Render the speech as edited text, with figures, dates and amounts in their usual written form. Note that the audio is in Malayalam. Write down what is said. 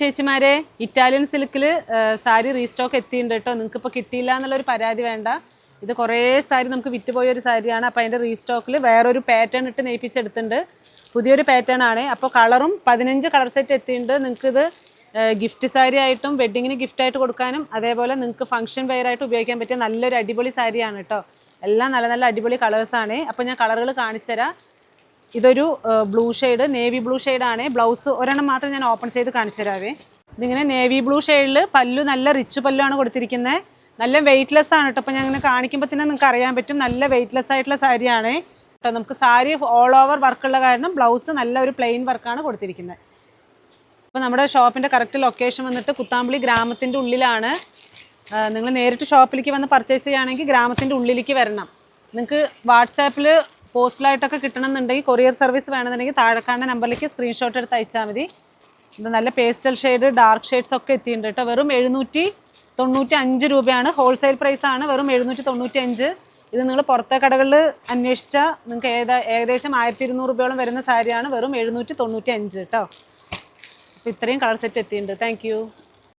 ചേച്ചിമാരെ ഇറ്റാലിയൻ സിൽക്കിൽ സാരി റീസ്റ്റോക്ക് എത്തിയിട്ടുണ്ട് കേട്ടോ. നിങ്ങൾക്ക് ഇപ്പോൾ കിട്ടിയില്ല എന്നുള്ളൊരു പരാതി വേണ്ട. ഇത് കുറേ സാരി നമുക്ക് വിറ്റുപോയ ഒരു സാരിയാണ്. അപ്പോൾ അതിൻ്റെ റീസ്റ്റോക്കിൽ വേറൊരു പാറ്റേൺ ഇട്ട് നെയ്പ്പിച്ചെടുത്തിട്ടുണ്ട്. പുതിയൊരു പാറ്റേൺ ആണ്. അപ്പോൾ കളറും 15 കളർ സെറ്റ് എത്തിയിട്ടുണ്ട്. നിങ്ങൾക്കിത് ഗിഫ്റ്റ് സാരി ആയിട്ടും വെഡ്ഡിങ്ങിന് ഗിഫ്റ്റായിട്ട് കൊടുക്കാനും അതേപോലെ നിങ്ങൾക്ക് ഫംഗ്ഷൻ വെയറായിട്ട് ഉപയോഗിക്കാൻ പറ്റിയ നല്ലൊരു അടിപൊളി സാരിയാണ് കേട്ടോ. എല്ലാം നല്ല നല്ല അടിപൊളി കളേഴ്സാണ്. അപ്പോൾ ഞാൻ കളറുകൾ കാണിച്ചുതരാം. ഇതൊരു ബ്ലൂ ഷെയ്ഡ്, നേവി ബ്ലൂ ഷെയ്ഡാണ്. ബ്ലൗസ് ഒരെണ്ണം മാത്രം ഞാൻ ഓപ്പൺ ചെയ്ത് കാണിച്ചു തരാവേ. ഇതിങ്ങനെ നേവി ബ്ലൂ ഷെയ്ഡിൽ പല്ലു നല്ല റിച്ച് പല്ലുമാണ് കൊടുത്തിരിക്കുന്നത്. നല്ല വെയ്റ്റ്ലെസ് ആണ് കേട്ടോ. അപ്പോൾ ഞാൻ ഇങ്ങനെ കാണിക്കുമ്പോൾ തന്നെ നിങ്ങൾക്ക് അറിയാൻ പറ്റും നല്ല വെയ്റ്റ്ലെസ് ആയിട്ടുള്ള സാരിയാണ് കേട്ടോ. നമുക്ക് സാരി ഓൾ ഓവർ വർക്കുള്ള കാരണം ബ്ലൗസ് നല്ല ഒരു പ്ലെയിൻ വർക്കാണ് കൊടുത്തിരിക്കുന്നത്. അപ്പോൾ നമ്മുടെ ഷോപ്പിൻ്റെ കറക്റ്റ് ലൊക്കേഷൻ വന്നിട്ട് കുത്താമ്പുളി ഗ്രാമത്തിൻ്റെ ഉള്ളിലാണ്. നിങ്ങൾ നേരിട്ട് ഷോപ്പിലേക്ക് വന്ന് പർച്ചേസ് ചെയ്യുകയാണെങ്കിൽ ഗ്രാമത്തിൻ്റെ ഉള്ളിലേക്ക് വരണം. നിങ്ങൾക്ക് വാട്സാപ്പിൽ പോസ്റ്റലായിട്ടൊക്കെ കിട്ടണമെന്നുണ്ടെങ്കിൽ കൊറിയർ സർവീസ് വേണമെന്നുണ്ടെങ്കിൽ താഴെക്കാണുന്ന നമ്പറിലേക്ക് സ്ക്രീൻഷോട്ട് എടുത്ത് അയച്ചാൽ മതി. ഇത് നല്ല പേസ്റ്റൽ ഷെയ്ഡ് ഡാർക്ക് ഷെയ്ഡ്സ് ഒക്കെ എത്തിയിട്ടുണ്ട് കേട്ടോ. വെറും 795 രൂപയാണ്. ഹോൾസെയിൽ പ്രൈസാണ്. വെറും 795. ഇത് നിങ്ങൾ പുറത്തെ കടകളിൽ അന്വേഷിച്ചാൽ നിങ്ങൾക്ക് ഏകദേശം 1200 രൂപയോളം വരുന്ന സാരിയാണ്. വെറും 795 കേട്ടോ. അപ്പോൾ ഇത്രയും കളർ സെറ്റ് എത്തിയിട്ടുണ്ട്. താങ്ക്